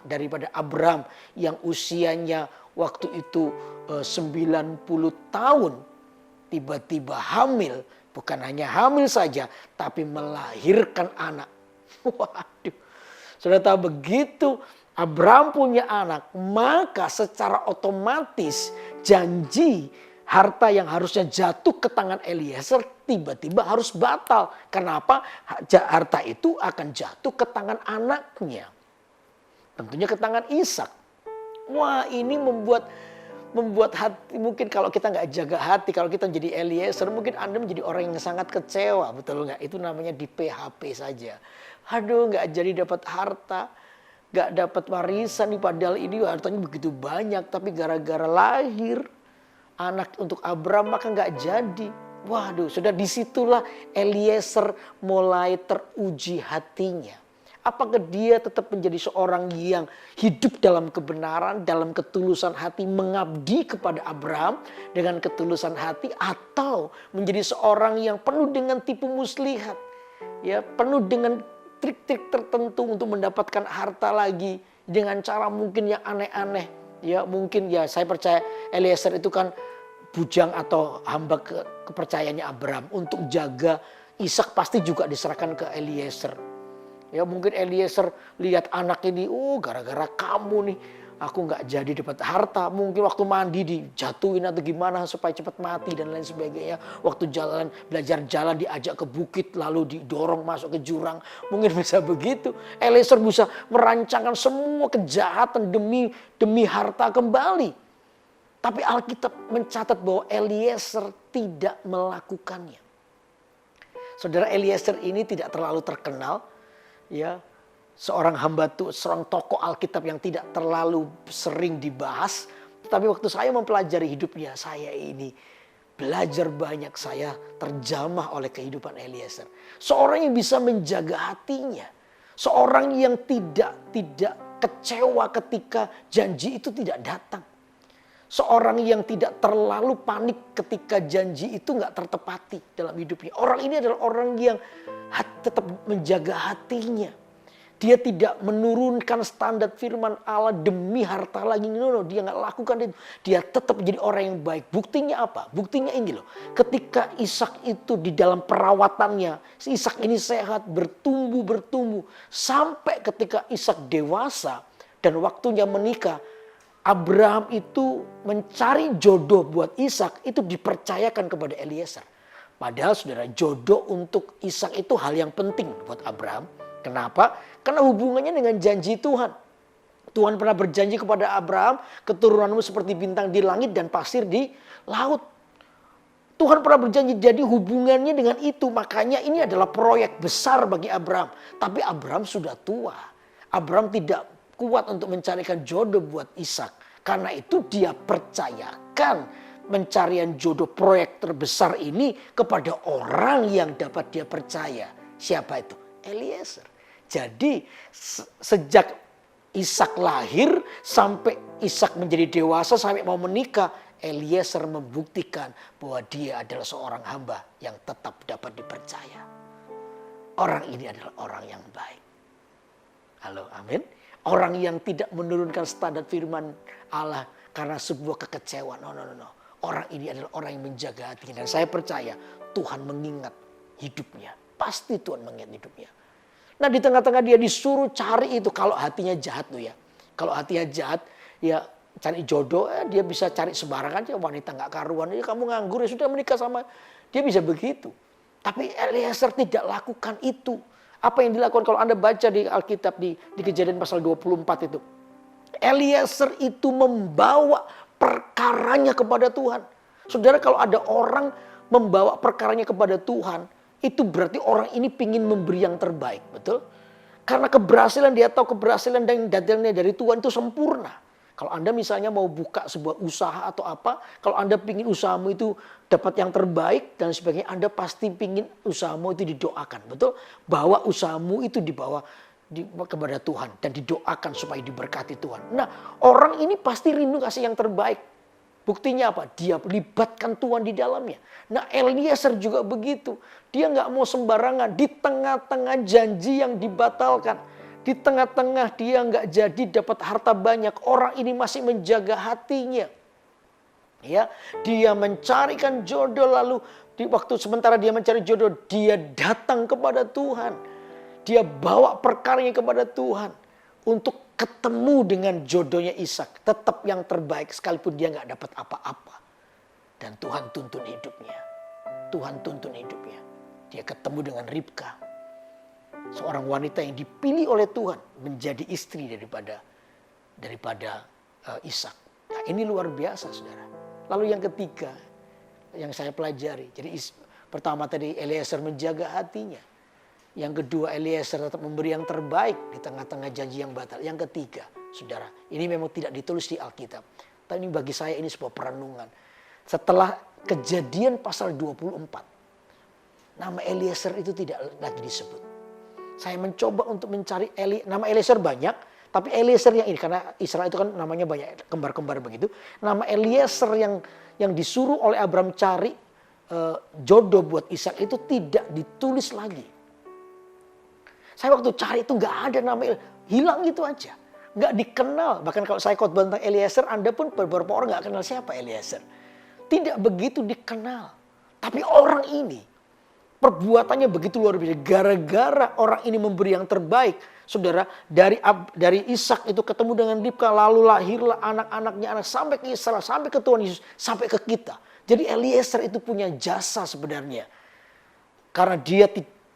daripada Abraham yang usianya waktu itu 90 tahun, tiba-tiba hamil. Bukan hanya hamil saja, tapi melahirkan anak. Waduh, saudara tahu begitu Abraham punya anak, maka secara otomatis janji harta yang harusnya jatuh ke tangan Eliezer tiba-tiba harus batal. Kenapa? Harta itu akan jatuh ke tangan anaknya. Tentunya ke tangan Ishak. Wah ini membuat hati, mungkin kalau kita nggak jaga hati, kalau kita jadi Eliezer, mungkin Anda menjadi orang yang sangat kecewa. Betul nggak? Itu namanya di PHP saja. Aduh nggak jadi dapat harta. Nggak dapat warisan nih, padahal ini hartanya begitu banyak. Tapi gara-gara lahir anak untuk Abraham maka nggak jadi. Waduh, sudah disitulah Eliezer mulai teruji hatinya. Apakah dia tetap menjadi seorang yang hidup dalam kebenaran, dalam ketulusan hati, mengabdi kepada Abraham dengan ketulusan hati, atau menjadi seorang yang penuh dengan tipu muslihat, ya penuh dengan trik-trik tertentu untuk mendapatkan harta lagi dengan cara mungkin yang aneh-aneh. Ya mungkin ya saya percaya Eliezer itu kan bujang atau hamba kepercayaannya Abraham untuk jaga Ishak pasti juga diserahkan ke Eliezer. Ya mungkin Eliezer lihat anak ini, gara-gara kamu nih aku nggak jadi dapat harta. Mungkin waktu mandi dijatuhin atau gimana supaya cepat mati dan lain sebagainya. Waktu jalan belajar jalan diajak ke bukit lalu didorong masuk ke jurang. Mungkin bisa begitu. Eliezer bisa merancangkan semua kejahatan demi harta kembali. Tapi Alkitab mencatat bahwa Eliezer tidak melakukannya. Saudara, Eliezer ini tidak terlalu terkenal, ya, seorang hamba tuh, seorang tokoh Alkitab yang tidak terlalu sering dibahas. Tapi waktu saya mempelajari hidupnya, saya ini belajar banyak, saya terjamah oleh kehidupan Eliezer. Seorang yang bisa menjaga hatinya, seorang yang tidak kecewa ketika janji itu tidak datang. Seorang yang tidak terlalu panik ketika janji itu nggak tertepati dalam hidupnya. Orang ini adalah orang yang tetap menjaga hatinya. Dia tidak menurunkan standar firman Allah demi harta lagi. No, dia nggak lakukan itu. Dia tetap menjadi orang yang baik. Buktinya apa? Buktinya ini loh. Ketika Ishak itu di dalam perawatannya, si Ishak ini sehat, bertumbuh. Sampai ketika Ishak dewasa dan waktunya menikah, Abraham itu mencari jodoh buat Ishak itu dipercayakan kepada Eliezer. Padahal saudara, jodoh untuk Ishak itu hal yang penting buat Abraham. Kenapa? Karena hubungannya dengan janji Tuhan. Tuhan pernah berjanji kepada Abraham, keturunanmu seperti bintang di langit dan pasir di laut. Tuhan pernah berjanji, jadi hubungannya dengan itu. Makanya ini adalah proyek besar bagi Abraham. Tapi Abraham sudah tua. Abraham tidak kuat untuk mencarikan jodoh buat Ishak. Karena itu dia percayakan pencarian jodoh proyek terbesar ini kepada orang yang dapat dia percaya. Siapa itu? Eliezer. Jadi sejak Ishak lahir sampai Ishak menjadi dewasa sampai mau menikah, Eliezer membuktikan bahwa dia adalah seorang hamba yang tetap dapat dipercaya. Orang ini adalah orang yang baik. Halo, amin. Orang yang tidak menurunkan standar firman Allah karena sebuah kekecewaan. No. Orang ini adalah orang yang menjaga hatinya. Dan saya percaya Tuhan mengingat hidupnya. Pasti Tuhan mengingat hidupnya. Nah, di tengah-tengah dia disuruh cari itu. Kalau hatinya jahat tuh ya. Kalau hatinya jahat ya cari jodoh. Dia bisa cari sembarangan aja. Wanita gak karuan. Ya, kamu nganggur ya sudah menikah sama. Dia bisa begitu. Tapi Eliezer tidak lakukan itu. Apa yang dilakukan kalau Anda baca di Alkitab di Kejadian pasal 24 itu. Eliezer itu membawa perkaranya kepada Tuhan. Saudara, kalau ada orang membawa perkaranya kepada Tuhan, itu berarti orang ini ingin memberi yang terbaik, betul? Karena keberhasilan, dia tahu keberhasilan dan datangnya dari Tuhan itu sempurna. Kalau Anda misalnya mau buka sebuah usaha atau apa, kalau Anda ingin usahamu itu dapat yang terbaik dan sebagainya, Anda pasti ingin usahamu itu didoakan, betul? Bahwa usahamu itu dibawa kepada Tuhan dan didoakan supaya diberkati Tuhan. Nah, orang ini pasti rindu kasih yang terbaik. Buktinya apa? Dia libatkan Tuhan di dalamnya. Nah, Eliezer juga begitu. Dia nggak mau sembarangan di tengah-tengah janji yang dibatalkan. Di tengah-tengah dia nggak jadi dapat harta banyak. Orang ini masih menjaga hatinya. Ya, dia mencarikan jodoh lalu di waktu sementara dia mencari jodoh, dia datang kepada Tuhan. Dia bawa perkaranya kepada Tuhan untuk ketemu dengan jodohnya Ishak. Tetap yang terbaik sekalipun dia nggak dapat apa-apa. Dan Tuhan tuntun hidupnya. Tuhan tuntun hidupnya. Dia ketemu dengan Ribka. Seorang wanita yang dipilih oleh Tuhan menjadi istri daripada Ishak. Nah, ini luar biasa, saudara. Lalu yang ketiga yang saya pelajari. Jadi pertama tadi Eliezer menjaga hatinya. Yang kedua, Eliezer tetap memberi yang terbaik di tengah-tengah janji yang batal. Yang ketiga, saudara, ini memang tidak ditulis di Alkitab. Tapi ini bagi saya ini sebuah perenungan. Setelah Kejadian pasal 24, nama Eliezer itu tidak lagi disebut. Saya mencoba untuk mencari nama Eliezer banyak, tapi Eliezer yang ini karena Israel itu kan namanya banyak kembar-kembar begitu. Nama Eliezer yang disuruh oleh Abraham cari jodoh buat Ishak itu tidak ditulis lagi. Saya waktu cari itu nggak ada nama, hilang gitu aja. Nggak dikenal. Bahkan kalau saya khotbah tentang Eliezer, Anda pun beberapa orang nggak kenal siapa Eliezer. Tidak begitu dikenal. Tapi orang ini, perbuatannya begitu luar biasa. Gara-gara orang ini memberi yang terbaik. Saudara, dari Ishak itu ketemu dengan Ribka, lalu lahirlah anak-anaknya, sampai ke Israel, sampai ke Tuhan Yesus, sampai ke kita. Jadi Eliezer itu punya jasa sebenarnya. Karena dia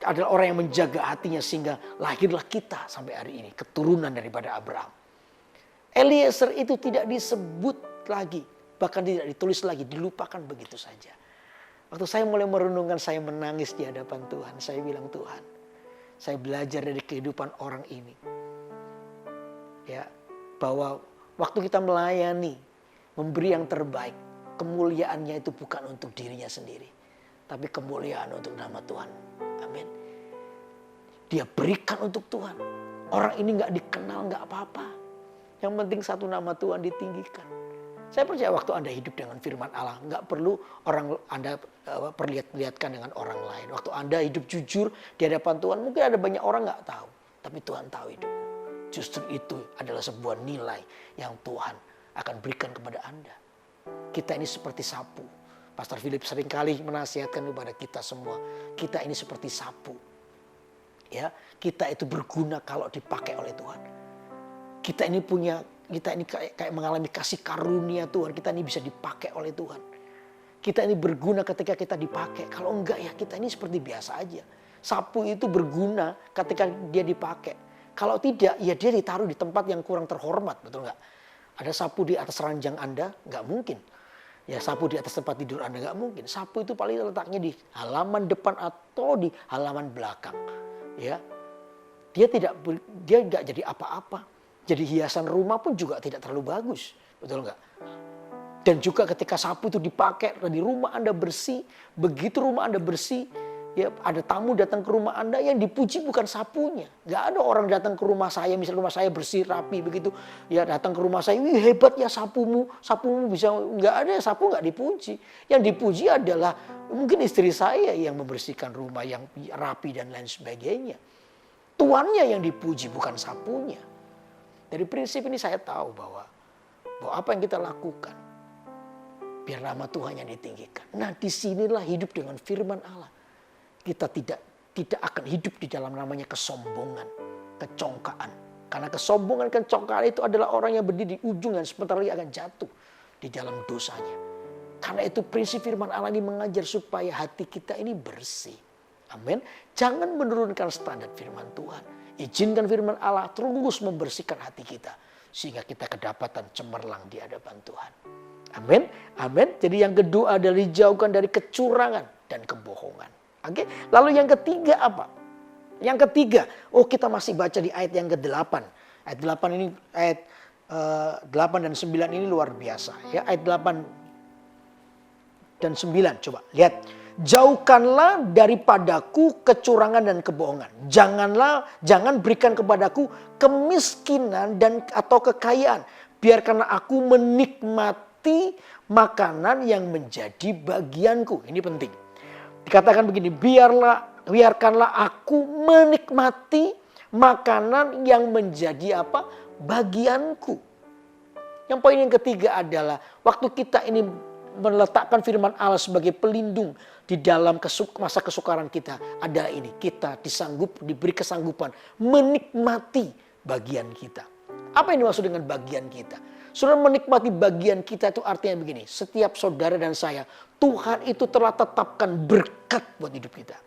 adalah orang yang menjaga hatinya sehingga lahirlah kita sampai hari ini. Keturunan daripada Abraham. Eliezer itu tidak disebut lagi. Bahkan tidak ditulis lagi, dilupakan begitu saja. Waktu saya mulai merenungkan, saya menangis di hadapan Tuhan. Saya bilang, Tuhan, saya belajar dari kehidupan orang ini. Ya, bahwa waktu kita melayani, memberi yang terbaik, kemuliaannya itu bukan untuk dirinya sendiri. Tapi kemuliaan untuk nama Tuhan. Amin. Dia berikan untuk Tuhan. Orang ini gak dikenal, gak apa-apa. Yang penting satu nama Tuhan ditinggikan. Saya percaya waktu Anda hidup dengan firman Allah, nggak perlu orang Anda perlihatkan dengan orang lain. Waktu Anda hidup jujur di hadapan Tuhan, mungkin ada banyak orang nggak tahu. Tapi Tuhan tahu hidupmu. Justru itu adalah sebuah nilai yang Tuhan akan berikan kepada Anda. Kita ini seperti sapu. Pastor Philip seringkali menasihatkan kepada kita semua. Kita ini seperti sapu. Ya, kita itu berguna kalau dipakai oleh Tuhan. Kita ini kayak mengalami kasih karunia Tuhan. Kita ini bisa dipakai oleh Tuhan. Kita ini berguna ketika kita dipakai. Kalau enggak ya kita ini seperti biasa aja. Sapu itu berguna ketika dia dipakai. Kalau tidak ya dia ditaruh di tempat yang kurang terhormat. Betul enggak? Ada sapu di atas ranjang Anda? Enggak mungkin. Ya sapu di atas tempat tidur Anda enggak mungkin. Sapu itu paling letaknya di halaman depan atau di halaman belakang. Ya, dia enggak jadi apa-apa. Jadi hiasan rumah pun juga tidak terlalu bagus. Betul nggak? Dan juga ketika sapu itu dipakai di rumah Anda bersih. Begitu rumah Anda bersih. Ya ada tamu datang ke rumah Anda yang dipuji bukan sapunya. Nggak ada orang datang ke rumah saya. Misal rumah saya bersih, rapi begitu. Ya datang ke rumah saya. Wih hebat ya sapumu. Sapumu bisa. Nggak ada sapu nggak dipuji. Yang dipuji adalah mungkin istri saya yang membersihkan rumah yang rapi dan lain sebagainya. Tuannya yang dipuji bukan sapunya. Dari prinsip ini saya tahu bahwa apa yang kita lakukan, biar nama Tuhan yang ditinggikan. Nah disinilah hidup dengan firman Allah. Kita tidak akan hidup di dalam namanya kesombongan, kecongkaan. Karena kesombongan, kecongkaan itu adalah orang yang berdiri di ujung dan sebentar lagi akan jatuh di dalam dosanya. Karena itu prinsip firman Allah ini mengajar supaya hati kita ini bersih. Amin. Jangan menurunkan standar firman Tuhan. Izinkan firman Allah terus membersihkan hati kita. Sehingga kita kedapatan cemerlang di hadapan Tuhan. Amin. Amin. Jadi yang kedua adalah dijauhkan dari kecurangan dan kebohongan. Oke. Lalu yang ketiga apa? Yang ketiga. Kita masih baca di ayat yang ke-8. Ayat 8 ini, ayat 8 dan 9 ini luar biasa. Ya, ayat 8 dan 9. Coba lihat. Jauhkanlah daripadaku kecurangan dan kebohongan. Jangan berikan kepadaku kemiskinan dan atau kekayaan. Biarkanlah aku menikmati makanan yang menjadi bagianku. Ini penting. Dikatakan begini, biarkanlah aku menikmati makanan yang menjadi apa? Bagianku. Yang poin yang ketiga adalah waktu kita ini meletakkan firman Allah sebagai pelindung di dalam masa kesukaran kita adalah ini. Kita diberi kesanggupan menikmati bagian kita. Apa yang dimaksud dengan bagian kita? Saudara, menikmati bagian kita itu artinya begini. Setiap saudara dan saya, Tuhan itu telah tetapkan berkat buat hidup kita.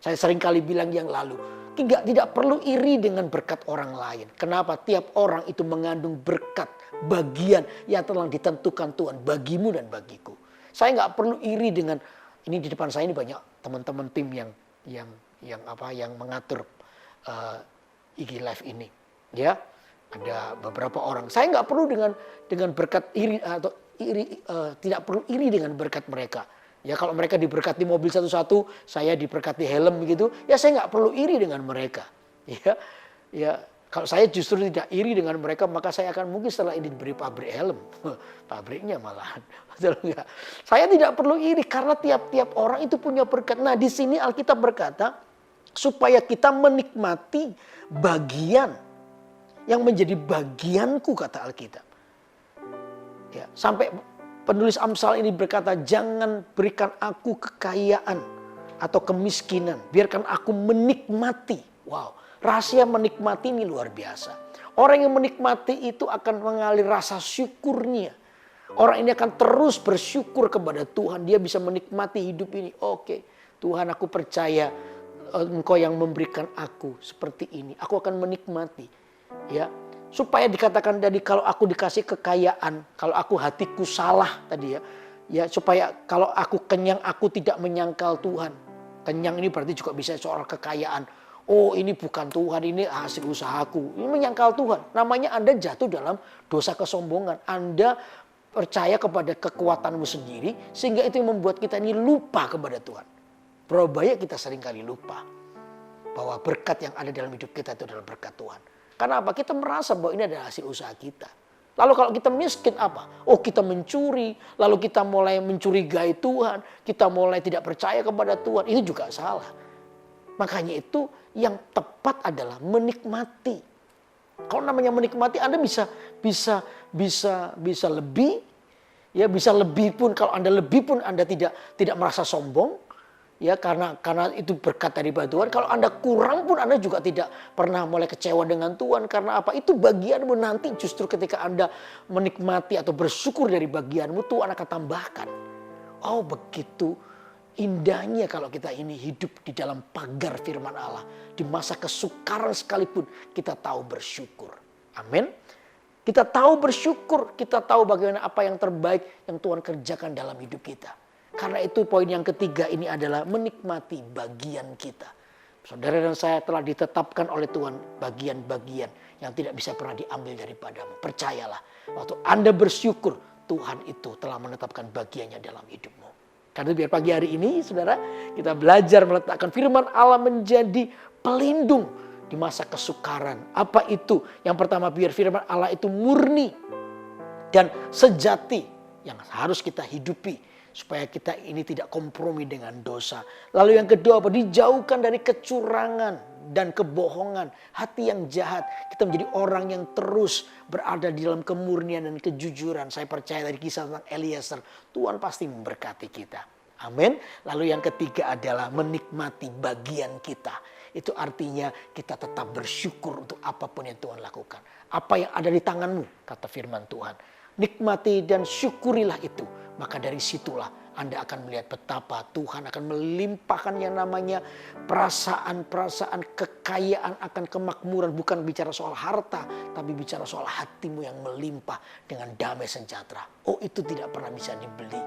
Saya sering kali bilang yang lalu, tidak perlu iri dengan berkat orang lain. Kenapa? Tiap orang itu mengandung berkat, bagian yang telah ditentukan Tuhan bagimu dan bagiku. Saya nggak perlu iri dengan, ini di depan saya ini banyak teman-teman tim yang mengatur IG Live ini, ya ada beberapa orang. Saya nggak perlu dengan berkat iri atau tidak perlu iri dengan berkat mereka. Ya kalau mereka diberkati mobil satu-satu, saya diberkati helm gitu, ya saya nggak perlu iri dengan mereka. Ya kalau saya justru tidak iri dengan mereka, maka saya akan mungkin setelah ini diberi pabrik helm, pabriknya malahan. Betul nggak? Saya tidak perlu iri karena tiap-tiap orang itu punya berkat. Nah di sini Alkitab berkata supaya kita menikmati bagian yang menjadi bagianku, kata Alkitab. Ya, sampai penulis Amsal ini berkata, jangan berikan aku kekayaan atau kemiskinan, biarkan aku menikmati. Wow, rahasia menikmati ini luar biasa. Orang yang menikmati itu akan mengalir rasa syukurnya. Orang ini akan terus bersyukur kepada Tuhan. Dia bisa menikmati hidup ini. Oke, Tuhan, aku percaya Engkau yang memberikan aku seperti ini. Aku akan menikmati. Ya, supaya dikatakan tadi, kalau aku dikasih kekayaan, kalau aku hatiku salah tadi ya. Ya, supaya kalau aku kenyang, aku tidak menyangkal Tuhan. Kenyang ini berarti juga bisa soal kekayaan. Oh, ini bukan Tuhan, ini hasil usahaku. Ini menyangkal Tuhan. Namanya Anda jatuh dalam dosa kesombongan. Anda percaya kepada kekuatanmu sendiri, sehingga itu yang membuat kita ini lupa kepada Tuhan. Berapa banyak kita seringkali lupa bahwa berkat yang ada dalam hidup kita itu adalah berkat Tuhan. Karena apa? Kita merasa bahwa ini adalah hasil usaha kita. Lalu kalau kita miskin apa? Oh, kita mencuri, lalu kita mulai mencurigai Tuhan, kita mulai tidak percaya kepada Tuhan. Itu juga salah. Makanya itu yang tepat adalah menikmati. Kalau namanya menikmati, Anda bisa lebih, ya bisa lebih pun. Kalau Anda lebih pun Anda tidak merasa sombong. Ya, karena itu berkat dari Tuhan. Kalau Anda kurang pun Anda juga tidak pernah mulai kecewa dengan Tuhan. Karena apa? Itu bagianmu nanti, justru ketika Anda menikmati atau bersyukur dari bagianmu, Tuhan akan tambahkan. Oh, begitu indahnya kalau kita ini hidup di dalam pagar firman Allah. Di masa kesukaran sekalipun kita tahu bersyukur. Amin. Kita tahu bersyukur, kita tahu bagaimana apa yang terbaik yang Tuhan kerjakan dalam hidup kita. Karena itu poin yang ketiga ini adalah menikmati bagian kita. Saudara dan saya telah ditetapkan oleh Tuhan bagian-bagian yang tidak bisa pernah diambil daripadamu. Percayalah, waktu Anda bersyukur, Tuhan itu telah menetapkan bagiannya dalam hidupmu. Karena biar pagi hari ini, saudara, kita belajar meletakkan firman Allah menjadi pelindung di masa kesukaran. Apa itu? Yang pertama, biar firman Allah itu murni dan sejati yang harus kita hidupi. Supaya kita ini tidak kompromi dengan dosa. Lalu yang kedua apa? Dijauhkan dari kecurangan dan kebohongan. Hati yang jahat. Kita menjadi orang yang terus berada di dalam kemurnian dan kejujuran. Saya percaya dari kisah tentang Eliezer, Tuhan pasti memberkati kita. Amin. Lalu yang ketiga adalah menikmati bagian kita. Itu artinya kita tetap bersyukur untuk apapun yang Tuhan lakukan. Apa yang ada di tanganmu, kata firman Tuhan. Nikmati dan syukurilah itu. Maka dari situlah Anda akan melihat betapa Tuhan akan melimpahkan yang namanya perasaan-perasaan kekayaan akan kemakmuran. Bukan bicara soal harta, tapi bicara soal hatimu yang melimpah dengan damai sejahtera. Oh, itu tidak pernah bisa dibeli.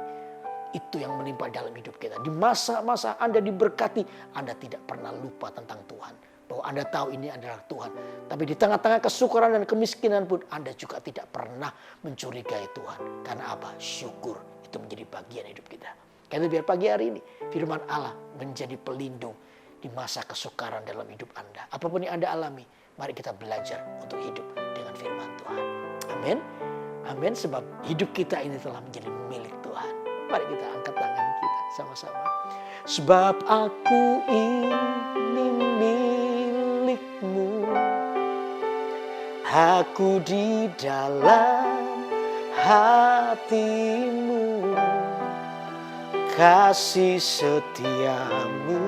Itu yang melimpah dalam hidup kita. Di masa-masa Anda diberkati, Anda tidak pernah lupa tentang Tuhan. Bahwa Anda tahu ini adalah Tuhan. Tapi di tengah-tengah kesukaran dan kemiskinan pun Anda juga tidak pernah mencurigai Tuhan. Karena apa? Syukur itu menjadi bagian hidup kita. Karena biar pagi hari ini firman Allah menjadi pelindung di masa kesukaran dalam hidup Anda. Apapun yang Anda alami, mari kita belajar untuk hidup dengan firman Tuhan. Amin. Amin. Sebab hidup kita ini telah menjadi milik Tuhan. Mari kita angkat tangan kita sama-sama. Sebab aku ini milikmu, aku di dalam hatimu, kasih setiamu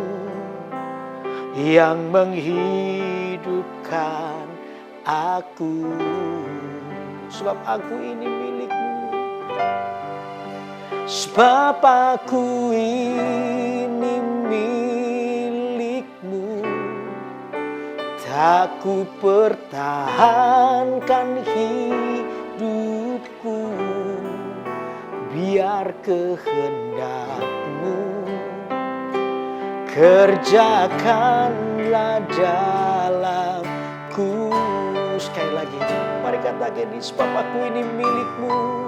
yang menghidupkan aku. Sebab aku ini milikmu. Sebab aku ini milikmu, tak ku pertahankan hidupku, biar kehendakmu kerjakanlah dalamku. Sekali lagi, mari katakan ini, sebab aku ini milikmu.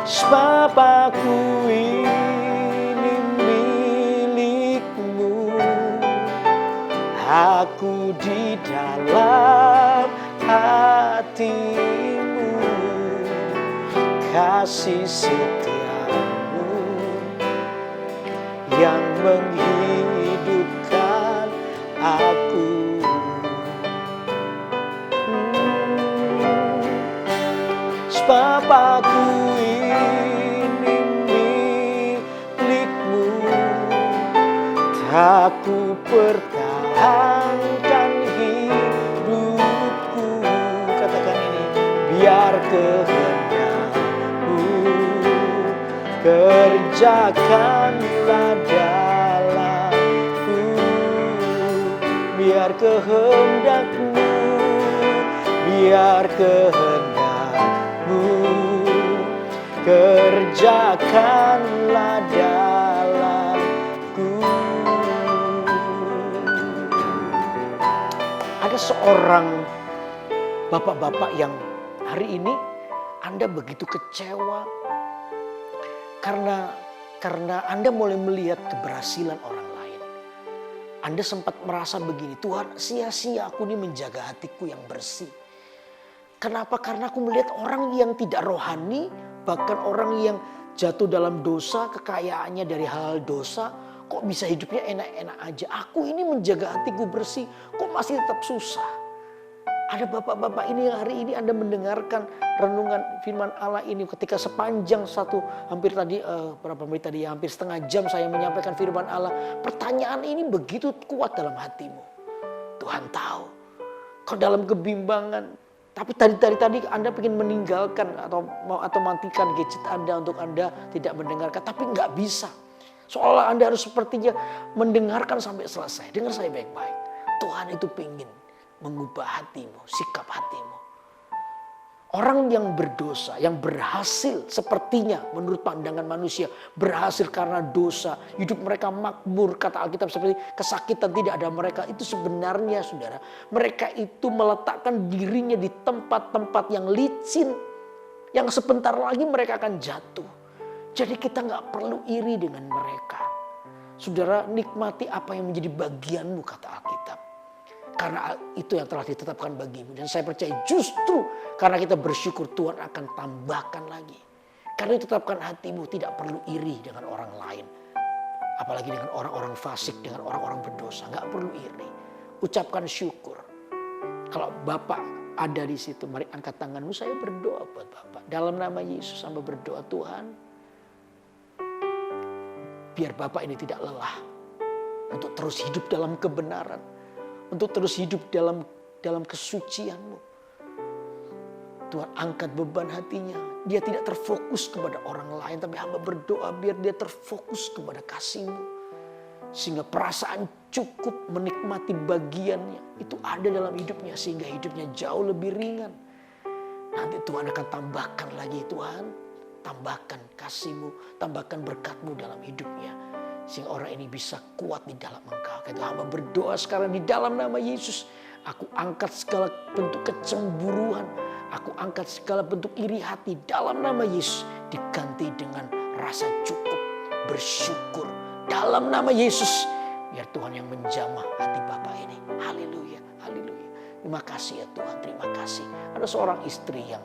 Sebab aku ini milikmu, aku di dalam hatimu, kasih setiamu yang menghidupkan aku. Bapakku ini milikmu, tak ku pertahankan hidupku. Katakan ini, biar kehendakmu kerjakanlah dalamku, biar kehendakmu, biar kehendakmu kerjakanlah dalamku. Ada seorang bapak-bapak yang hari ini Anda begitu kecewa karena Anda mulai melihat keberhasilan orang lain. Anda sempat merasa begini, Tuhan, sia-sia aku ini menjaga hatiku yang bersih. Kenapa? Karena aku melihat orang yang tidak rohani, bahkan orang yang jatuh dalam dosa, kekayaannya dari hal-hal dosa, kok bisa hidupnya enak-enak aja. Aku ini menjaga hatiku bersih, kok masih tetap susah. Ada bapak-bapak ini yang hari ini Anda mendengarkan renungan firman Allah ini ketika sepanjang hampir setengah jam saya menyampaikan firman Allah. Pertanyaan ini begitu kuat dalam hatimu. Tuhan tahu kau dalam kebimbangan. Tapi tadi Anda ingin meninggalkan atau matikan gadget Anda untuk Anda tidak mendengarkan. Tapi nggak bisa. Seolah Anda harus sepertinya mendengarkan sampai selesai. Dengar saya baik-baik. Tuhan itu ingin mengubah hatimu, sikap hatimu. Orang yang berdosa, yang berhasil sepertinya menurut pandangan manusia, berhasil karena dosa, hidup mereka makmur, kata Alkitab seperti kesakitan tidak ada mereka. Itu sebenarnya saudara, mereka itu meletakkan dirinya di tempat-tempat yang licin, yang sebentar lagi mereka akan jatuh. Jadi kita gak perlu iri dengan mereka. Saudara, nikmati apa yang menjadi bagianmu, kata Alkitab. Karena itu yang telah ditetapkan bagimu. Dan saya percaya justru karena kita bersyukur Tuhan akan tambahkan lagi. Karena ditetapkan hatimu tidak perlu iri dengan orang lain. Apalagi dengan orang-orang fasik, dengan orang-orang berdosa. Gak perlu iri. Ucapkan syukur. Kalau Bapak ada di situ, mari angkat tanganmu. Saya berdoa buat Bapak. Dalam nama Yesus sampai berdoa, Tuhan, biar Bapak ini tidak lelah untuk terus hidup dalam kebenaran. Untuk terus hidup dalam kesucian-Mu. Tuhan, angkat beban hatinya. Dia tidak terfokus kepada orang lain. Tapi hamba berdoa biar dia terfokus kepada kasih-Mu. Sehingga perasaan cukup menikmati bagiannya. Itu ada dalam hidupnya. Sehingga hidupnya jauh lebih ringan. Nanti Tuhan akan tambahkan lagi, Tuhan. Tambahkan kasih-Mu. Tambahkan berkat-Mu dalam hidupnya. Sehingga orang ini bisa kuat di dalam Engkau. Kita hamba berdoa sekarang di dalam nama Yesus. Aku angkat segala bentuk kecemburuan. Aku angkat segala bentuk iri hati dalam nama Yesus. Diganti dengan rasa cukup, bersyukur dalam nama Yesus. Biar Tuhan yang menjamah hati Bapak ini. Haleluya, haleluya. Terima kasih ya Tuhan, terima kasih. Ada seorang istri yang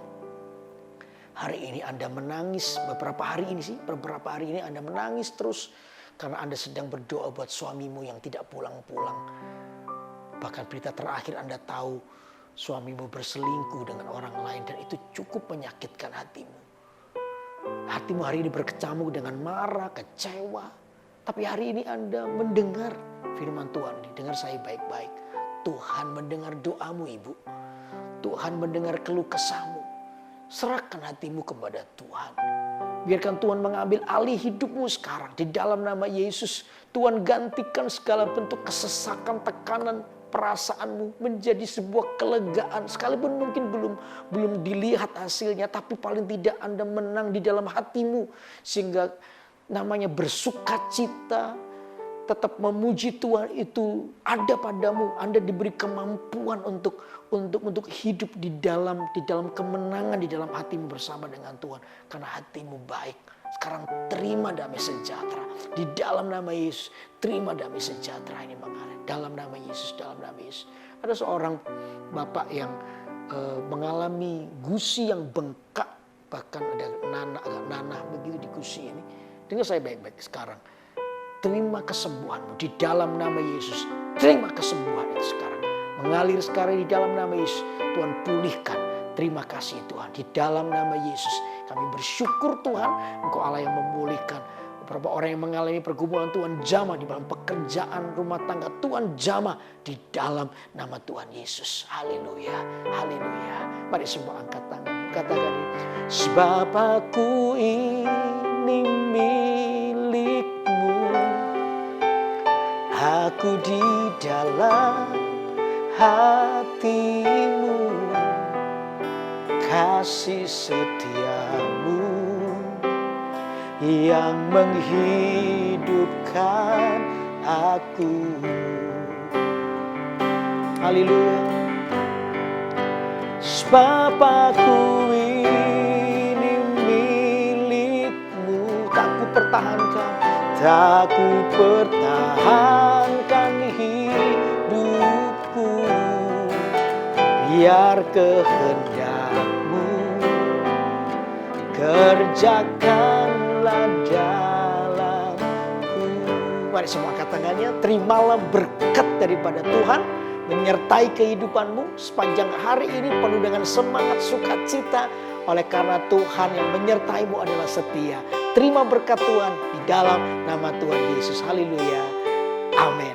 hari ini Anda menangis. Beberapa hari ini Anda menangis terus. Karena Anda sedang berdoa buat suamimu yang tidak pulang-pulang. Bahkan berita terakhir Anda tahu suamimu berselingkuh dengan orang lain. Dan itu cukup menyakitkan hatimu. Hatimu hari ini berkecamuk dengan marah, kecewa. Tapi hari ini Anda mendengar firman Tuhan. Dengar saya baik-baik. Tuhan mendengar doamu ibu. Tuhan mendengar keluh kesahmu. Serahkan hatimu kepada Tuhan. Biarkan Tuhan mengambil alih hidupmu sekarang. Di dalam nama Yesus. Tuhan gantikan segala bentuk kesesakan, tekanan, perasaanmu menjadi sebuah kelegaan. Sekalipun mungkin belum dilihat hasilnya. Tapi paling tidak Anda menang di dalam hatimu. Sehingga namanya bersukacita. Tetap memuji Tuhan itu ada padamu. Anda diberi kemampuan untuk hidup di dalam kemenangan di dalam hatimu bersama dengan Tuhan. Karena hatimu baik. Sekarang terima damai sejahtera. Di dalam nama Yesus terima damai sejahtera ini mengalir. Dalam nama Yesus, dalam nama Yesus. Ada seorang bapak yang mengalami gusi yang bengkak. Bahkan ada agak nanah begitu di gusi ini. Dengar saya baik-baik sekarang. Terima kesembuhanmu di dalam nama Yesus. Terima kesembuhan itu sekarang. Mengalir sekarang di dalam nama Yesus. Tuhan pulihkan Terima kasih Tuhan. Di dalam nama Yesus kami bersyukur Tuhan. Engkau Allah yang memulihkan. Beberapa orang yang mengalami pergumulan Tuhan jamah di dalam pekerjaan rumah tangga. Tuhan jamah di dalam nama Tuhan Yesus. Haleluya, haleluya. Mari semua angkat tangan. Katakan ini. Sebab aku ini milik-Mu. Aku di dalam hati-Mu. Kasih setia-Mu yang menghidupkan aku. Haleluya. Sebab aku ini milik-Mu. Tak ku pertahankan, tak ku pertahankan hidupku. Biar kehendak-Mu kerjakanlah dalamku. Mari semua angkat tangannya. Terimalah berkat daripada Tuhan menyertai kehidupanmu sepanjang hari ini penuh dengan semangat sukacita. Oleh karena Tuhan yang menyertaimu adalah setia. Terima berkat Tuhan di dalam nama Tuhan Yesus. Haleluya. Amin.